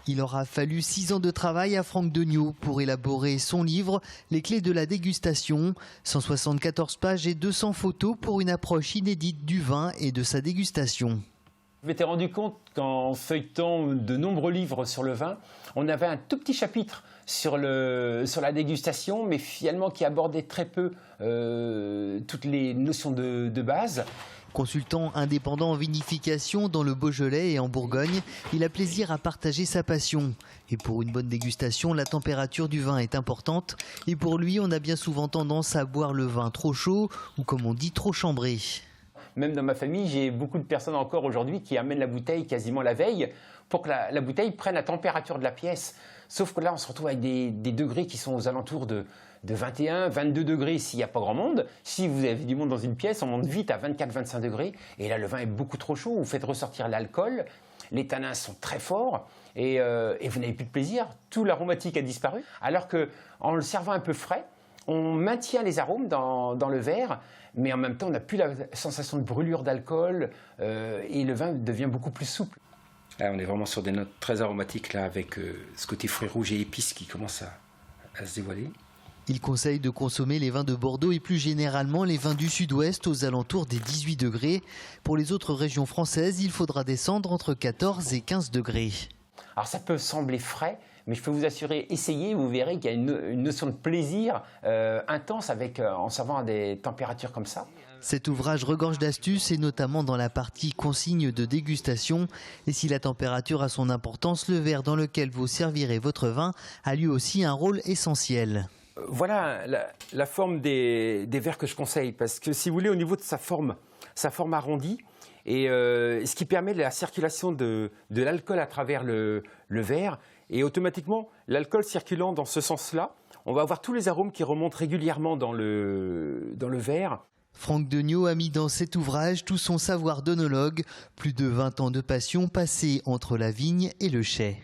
Il aura fallu 6 ans de travail à Franck Degnaud pour élaborer son livre « Les clés de la dégustation ». 174 pages et 200 photos pour une approche inédite du vin et de sa dégustation. Je m'étais rendu compte qu'en feuilletant de nombreux livres sur le vin, on avait un tout petit chapitre sur la dégustation, mais finalement qui abordait très peu toutes les notions de base. Consultant indépendant en vinification dans le Beaujolais et en Bourgogne, il a plaisir à partager sa passion. Et pour une bonne dégustation, la température du vin est importante. Et pour lui, on a bien souvent tendance à boire le vin trop chaud ou comme on dit, trop chambré. Même dans ma famille, j'ai beaucoup de personnes encore aujourd'hui qui amènent la bouteille quasiment la veille pour que la bouteille prenne la température de la pièce. Sauf que là, on se retrouve avec des degrés qui sont aux alentours de 21, 22 degrés s'il n'y a pas grand monde. Si vous avez du monde dans une pièce, on monte vite à 24, 25 degrés. Et là, le vin est beaucoup trop chaud. Vous faites ressortir l'alcool. Les tanins sont très forts et vous n'avez plus de plaisir. Tout l'aromatique a disparu. Alors qu'en le servant un peu frais, on maintient les arômes dans le verre, mais en même temps, on n'a plus la sensation de brûlure d'alcool et le vin devient beaucoup plus souple. Là, on est vraiment sur des notes très aromatiques, là, avec ce côté fruits rouges et épices qui commence à se dévoiler. Il conseille de consommer les vins de Bordeaux et plus généralement les vins du sud-ouest aux alentours des 18 degrés. Pour les autres régions françaises, il faudra descendre entre 14 et 15 degrés. Alors ça peut sembler frais, mais je peux vous assurer, essayez, vous verrez qu'il y a une notion de plaisir intense en servant à des températures comme ça. Cet ouvrage regorge d'astuces et notamment dans la partie consigne de dégustation. Et si la température a son importance, le verre dans lequel vous servirez votre vin a lui aussi un rôle essentiel. Voilà la forme des verres que je conseille, parce que si vous voulez, au niveau de sa forme arrondie, et ce qui permet la circulation de l'alcool à travers le verre, et automatiquement, l'alcool circulant dans ce sens-là, on va avoir tous les arômes qui remontent régulièrement dans le verre. Franck Degnaud a mis dans cet ouvrage tout son savoir d'œnologue, plus de 20 ans de passion passée entre la vigne et le chai.